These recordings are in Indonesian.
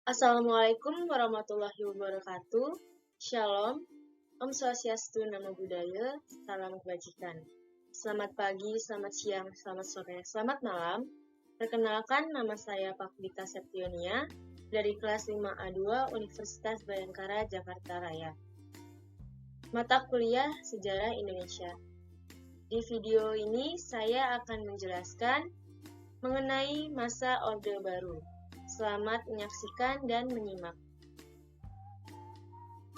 Assalamualaikum warahmatullahi wabarakatuh. Shalom, Om Swastiastu, Namo Buddhaya, salam kebajikan. Selamat pagi, selamat siang, selamat sore, selamat malam. Perkenalkan, nama saya Pakvita Septionia dari kelas 5A2 Universitas Bhayangkara, Jakarta Raya. Mata kuliah Sejarah Indonesia. Di video ini saya akan menjelaskan mengenai masa Orde Baru. Selamat menyaksikan dan menyimak.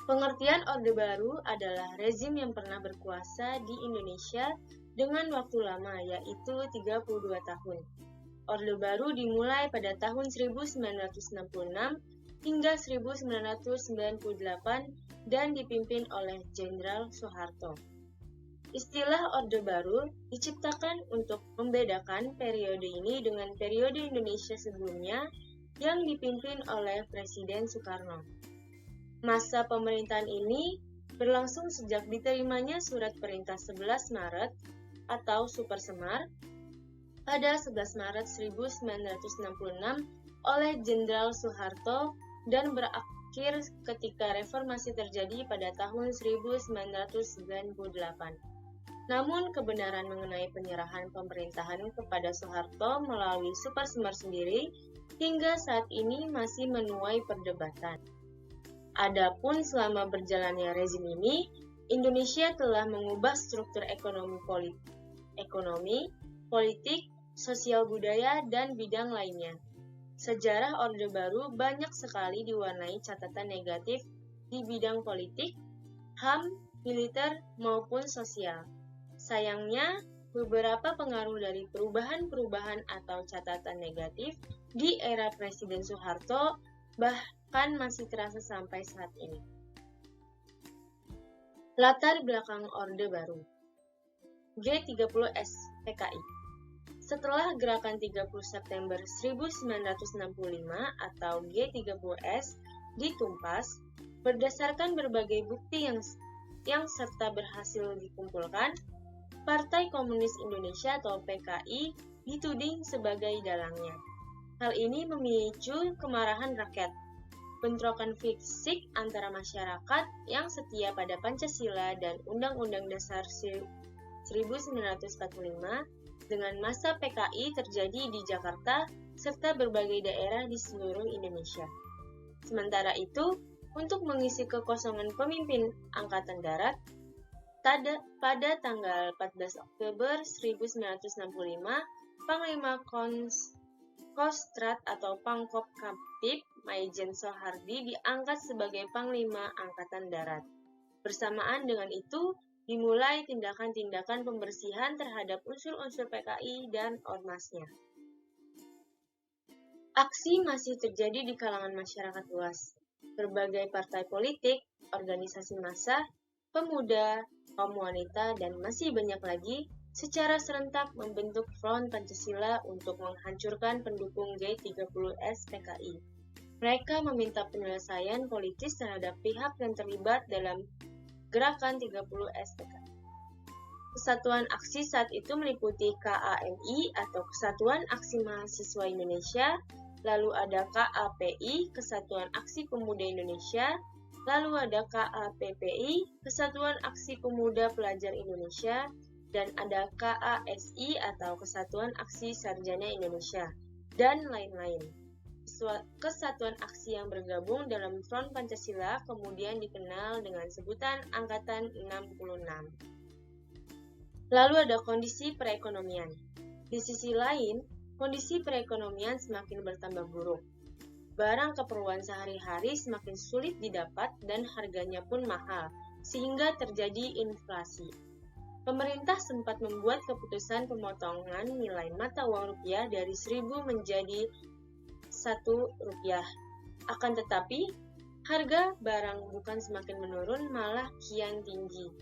Pengertian Orde Baru adalah rezim yang pernah berkuasa di Indonesia dengan waktu lama, yaitu 32 tahun. Orde Baru dimulai pada tahun 1966 hingga 1998 dan dipimpin oleh Jenderal Soeharto. Istilah Orde Baru diciptakan untuk membedakan periode ini dengan periode Indonesia sebelumnya yang dipimpin oleh Presiden Soekarno. Masa pemerintahan ini berlangsung sejak diterimanya Surat Perintah 11 Maret atau Super Semar pada 11 Maret 1966 oleh Jenderal Soeharto dan berakhir ketika reformasi terjadi pada tahun 1998. Namun, kebenaran mengenai penyerahan pemerintahan kepada Soeharto melalui Super Semar sendiri hingga saat ini masih menuai perdebatan. Adapun selama berjalannya rezim ini, Indonesia telah mengubah struktur ekonomi, politik, sosial budaya, dan bidang lainnya. Sejarah Orde Baru banyak sekali diwarnai catatan negatif di bidang politik, HAM, militer, maupun sosial. Sayangnya, beberapa pengaruh dari perubahan-perubahan atau catatan negatif di era Presiden Soeharto bahkan masih terasa sampai saat ini. Latar belakang Orde Baru. G30S PKI. Setelah gerakan 30 September 1965 atau G30S ditumpas, berdasarkan berbagai bukti yang serta berhasil dikumpulkan, Partai Komunis Indonesia atau PKI dituding sebagai dalangnya. Hal ini memicu kemarahan rakyat, bentrokan fisik antara masyarakat yang setia pada Pancasila dan Undang-Undang Dasar 1945 dengan massa PKI terjadi di Jakarta serta berbagai daerah di seluruh Indonesia. Sementara itu, untuk mengisi kekosongan pemimpin Angkatan Darat, pada tanggal 14 Oktober 1965, Panglima Kostrat atau Pangkop Kamtib Maijen Soehardi diangkat sebagai Panglima Angkatan Darat. Bersamaan dengan itu, dimulai tindakan-tindakan pembersihan terhadap unsur-unsur PKI dan ormasnya. Aksi masih terjadi di kalangan masyarakat luas. Berbagai partai politik, organisasi massa, pemuda, kaum wanita, dan masih banyak lagi secara serentak membentuk Front Pancasila untuk menghancurkan pendukung G30S PKI. Mereka meminta penyelesaian politis terhadap pihak yang terlibat dalam gerakan 30S PKI. Kesatuan aksi saat itu meliputi KAMI atau Kesatuan Aksi Mahasiswa Indonesia, lalu ada KAPI, Kesatuan Aksi Pemuda Indonesia, lalu ada KAPPI, Kesatuan Aksi Pemuda Pelajar Indonesia, dan ada KASI atau Kesatuan Aksi Sarjana Indonesia, dan lain-lain. Kesatuan aksi yang bergabung dalam Front Pancasila kemudian dikenal dengan sebutan Angkatan 66. Lalu ada kondisi perekonomian. Di sisi lain, kondisi perekonomian semakin bertambah buruk. Barang keperluan sehari-hari semakin sulit didapat dan harganya pun mahal, sehingga terjadi inflasi. Pemerintah sempat membuat keputusan pemotongan nilai mata uang rupiah dari 1.000 menjadi 1 rupiah. Akan tetapi, harga barang bukan semakin menurun, malah kian tinggi.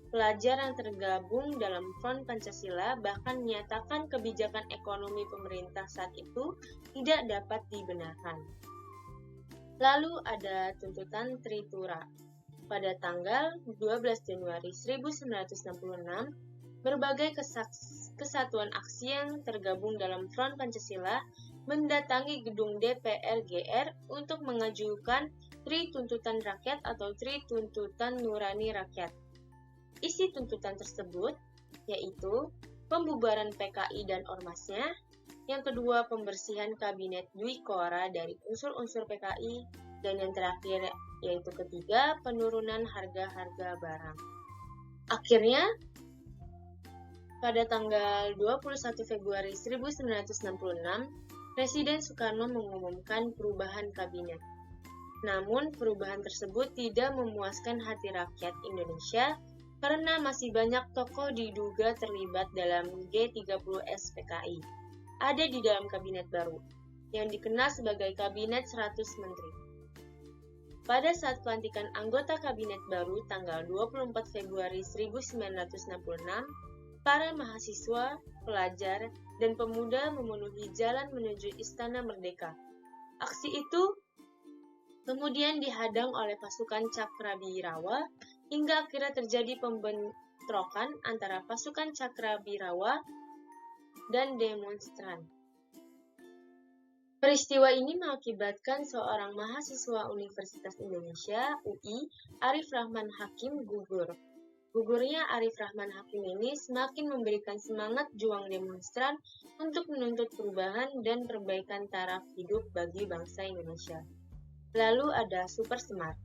Pelajar yang tergabung dalam Front Pancasila bahkan menyatakan kebijakan ekonomi pemerintah saat itu tidak dapat dibenarkan. Lalu ada tuntutan Tritura. Pada tanggal 12 Januari 1966, berbagai kesatuan aksi yang tergabung dalam Front Pancasila mendatangi gedung DPR GR untuk mengajukan Tri Tuntutan Rakyat atau Tri Tuntutan Nurani Rakyat. Isi tuntutan tersebut yaitu pembubaran PKI dan ormasnya, yang kedua pembersihan Kabinet Dwi Koara dari unsur-unsur PKI, dan yang terakhir yaitu ketiga penurunan harga-harga barang. Akhirnya, pada tanggal 21 Februari 1966, Presiden Soekarno mengumumkan perubahan kabinet. Namun, perubahan tersebut tidak memuaskan hati rakyat Indonesia karena masih banyak tokoh diduga terlibat dalam G30S PKI. Ada di dalam kabinet baru, yang dikenal sebagai Kabinet 100 Menteri. Pada saat pelantikan anggota kabinet baru tanggal 24 Februari 1966, para mahasiswa, pelajar, dan pemuda memenuhi jalan menuju Istana Merdeka. Aksi itu kemudian dihadang oleh pasukan Cakrabirawa hingga akhirnya terjadi pembentrokan antara pasukan Cakrabirawa dan demonstran. Peristiwa ini mengakibatkan seorang mahasiswa Universitas Indonesia, UI, Arif Rahman Hakim gugur. Gugurnya Arif Rahman Hakim ini semakin memberikan semangat juang demonstran untuk menuntut perubahan dan perbaikan taraf hidup bagi bangsa Indonesia. Lalu ada Super Semar.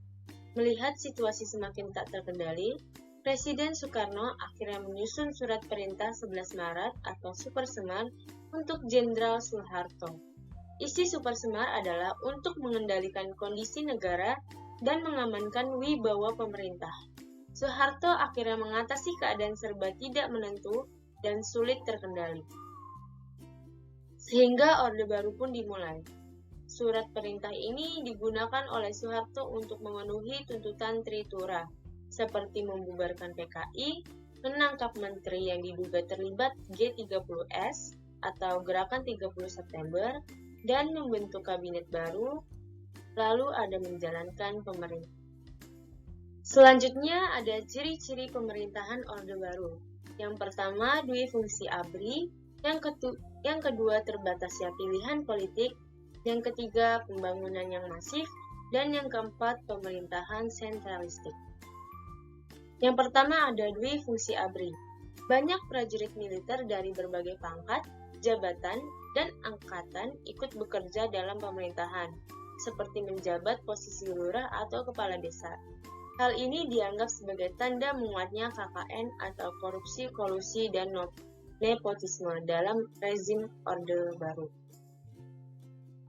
Melihat situasi semakin tak terkendali, Presiden Soekarno akhirnya menyusun surat perintah 11 Maret atau Super Semar untuk Jenderal Soeharto. Isi Super Semar adalah untuk mengendalikan kondisi negara dan mengamankan wibawa pemerintah. Soeharto akhirnya mengatasi keadaan serba tidak menentu dan sulit terkendali. Sehingga Orde Baru pun dimulai. Surat perintah ini digunakan oleh Soeharto untuk memenuhi tuntutan Tritura, seperti membubarkan PKI, menangkap menteri yang diduga terlibat G30S atau Gerakan 30 September, dan membentuk kabinet baru, lalu ada menjalankan pemerintah. Selanjutnya ada ciri-ciri pemerintahan Orde Baru. Yang pertama, dui fungsi ABRI, yang kedua terbatasnya pilihan politik, yang ketiga pembangunan yang masif, dan yang keempat pemerintahan sentralistik. Yang pertama ada dui fungsi ABRI. Banyak prajurit militer dari berbagai pangkat, jabatan, dan angkatan ikut bekerja dalam pemerintahan, seperti menjabat posisi lurah atau kepala desa. Hal ini dianggap sebagai tanda menguatnya KKN atau korupsi, kolusi, dan nepotisme dalam rezim Orde Baru.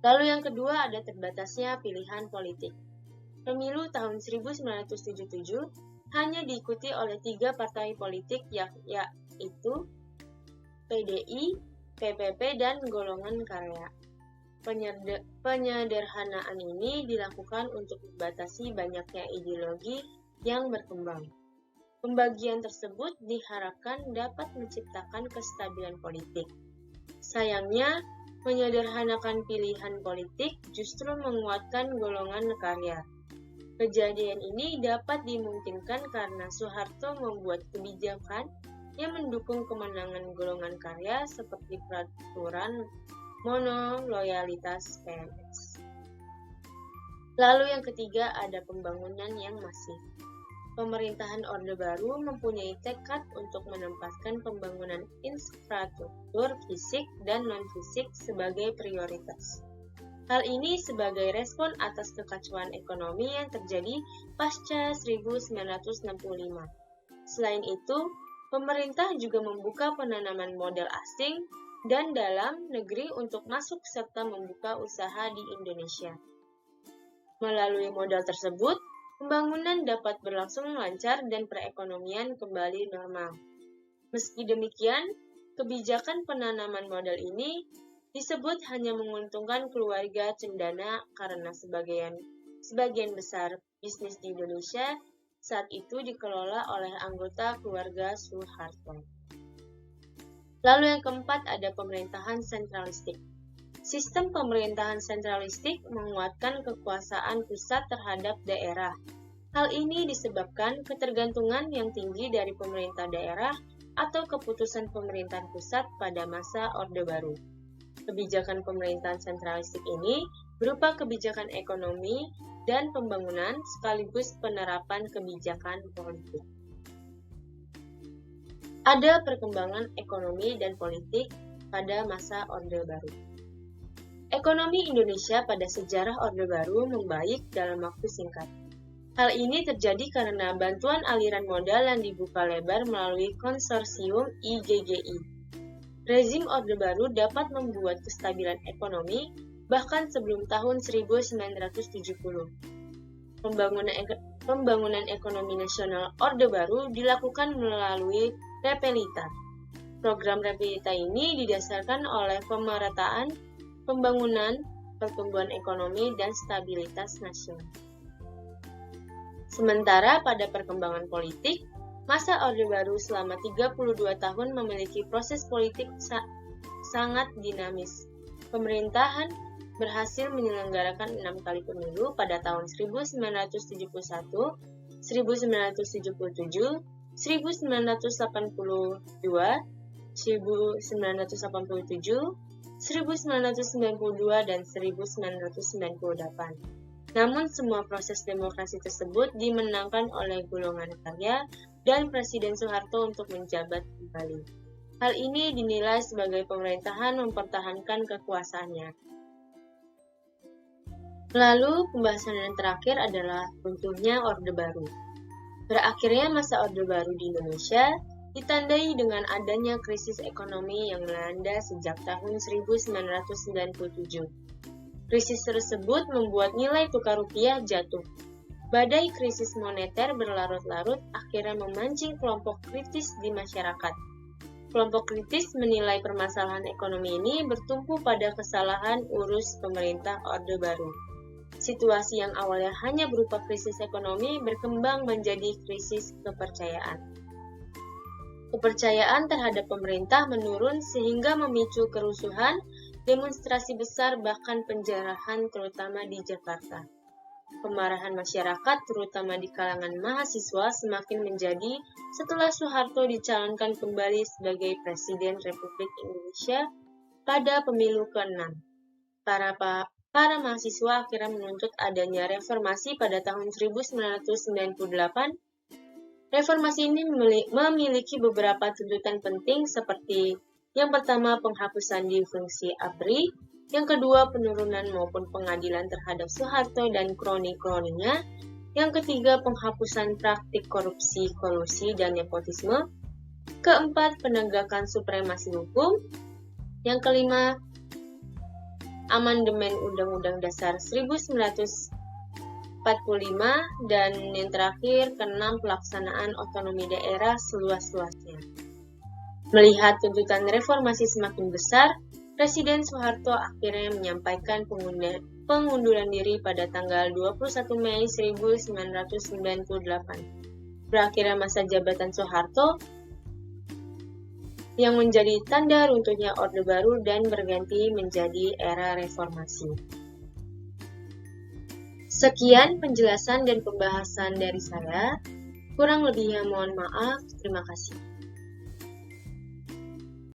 Lalu yang kedua ada terbatasnya pilihan politik. Pemilu tahun 1977 hanya diikuti oleh 3 partai politik yaitu PDI, PPP, dan golongan karya. Penyederhanaan ini dilakukan untuk membatasi banyaknya ideologi yang berkembang. Pembagian tersebut diharapkan dapat menciptakan kestabilan politik. Sayangnya, menyederhanakan pilihan politik justru menguatkan golongan karya. Kejadian ini dapat dimungkinkan karena Soeharto membuat kebijakan yang mendukung kemenangan golongan karya seperti peraturan monoloyalitas PNS. Lalu yang ketiga ada pembangunan yang masif. Pemerintahan Orde Baru mempunyai tekad untuk menempatkan pembangunan infrastruktur fisik dan non-fisik sebagai prioritas. Hal ini sebagai respon atas kekacauan ekonomi yang terjadi pasca 1965. Selain itu, pemerintah juga membuka penanaman modal asing dan dalam negeri untuk masuk serta membuka usaha di Indonesia. Melalui modal tersebut, pembangunan dapat berlangsung lancar dan perekonomian kembali normal. Meski demikian, kebijakan penanaman modal ini disebut hanya menguntungkan keluarga cendana karena sebagian besar bisnis di Indonesia saat itu dikelola oleh anggota keluarga Soeharto. Lalu yang keempat ada pemerintahan sentralistik. Sistem pemerintahan sentralistik menguatkan kekuasaan pusat terhadap daerah. Hal ini disebabkan ketergantungan yang tinggi dari pemerintah daerah atau keputusan pemerintahan pusat pada masa Orde Baru. Kebijakan pemerintahan sentralistik ini berupa kebijakan ekonomi dan pembangunan sekaligus penerapan kebijakan politik. Ada perkembangan ekonomi dan politik pada masa Orde Baru. Ekonomi Indonesia pada sejarah Orde Baru membaik dalam waktu singkat. Hal ini terjadi karena bantuan aliran modal yang dibuka lebar melalui konsorsium IGGI. Rezim Orde Baru dapat membuat kestabilan ekonomi bahkan sebelum tahun 1970. Pembangunan ekonomi nasional Orde Baru dilakukan melalui Repelita. Program Repelita ini didasarkan oleh pemerataan pembangunan, pertumbuhan ekonomi, dan stabilitas nasional. Sementara pada perkembangan politik, masa Orde Baru selama 32 tahun memiliki proses politik sangat dinamis. Pemerintahan berhasil menyelenggarakan 6 kali pemilu pada tahun 1971, 1977, 1982, 1987, 1992, dan 1998. Namun semua proses demokrasi tersebut dimenangkan oleh golongan karya dan Presiden Soeharto untuk menjabat kembali. Hal ini dinilai sebagai pemerintahan mempertahankan kekuasaannya. Lalu, pembahasan yang terakhir adalah runtuhnya Orde Baru. Berakhirnya masa Orde Baru di Indonesia ditandai dengan adanya krisis ekonomi yang melanda sejak tahun 1997. Krisis tersebut membuat nilai tukar rupiah jatuh. Badai krisis moneter berlarut-larut akhirnya memancing kelompok kritis di masyarakat. Kelompok kritis menilai permasalahan ekonomi ini bertumpu pada kesalahan urus pemerintah Orde Baru. Situasi yang awalnya hanya berupa krisis ekonomi berkembang menjadi krisis kepercayaan. Kepercayaan terhadap pemerintah menurun sehingga memicu kerusuhan, demonstrasi besar, bahkan penjarahan terutama di Jakarta. Kemarahan masyarakat, terutama di kalangan mahasiswa, semakin menjadi setelah Soeharto dicalonkan kembali sebagai Presiden Republik Indonesia pada pemilu ke-6. Para mahasiswa akhirnya menuntut adanya reformasi pada tahun 1998. Reformasi ini memiliki beberapa tuntutan penting seperti yang pertama, penghapusan di fungsi ABRI, yang kedua, penurunan maupun pengadilan terhadap Soeharto dan kroni-kroninya, yang ketiga, penghapusan praktik korupsi, kolusi, dan nepotisme, keempat, penegakan supremasi hukum, yang kelima, amandemen Undang-Undang Dasar 1945, dan yang terakhir, keenam, pelaksanaan otonomi daerah seluas-luasnya. Melihat tuntutan reformasi semakin besar, Presiden Soeharto akhirnya menyampaikan pengunduran diri pada tanggal 21 Mei 1998. Berakhirnya masa jabatan Soeharto yang menjadi tanda runtuhnya Orde Baru dan berganti menjadi era reformasi. Sekian penjelasan dan pembahasan dari saya. Kurang lebihnya mohon maaf. Terima kasih.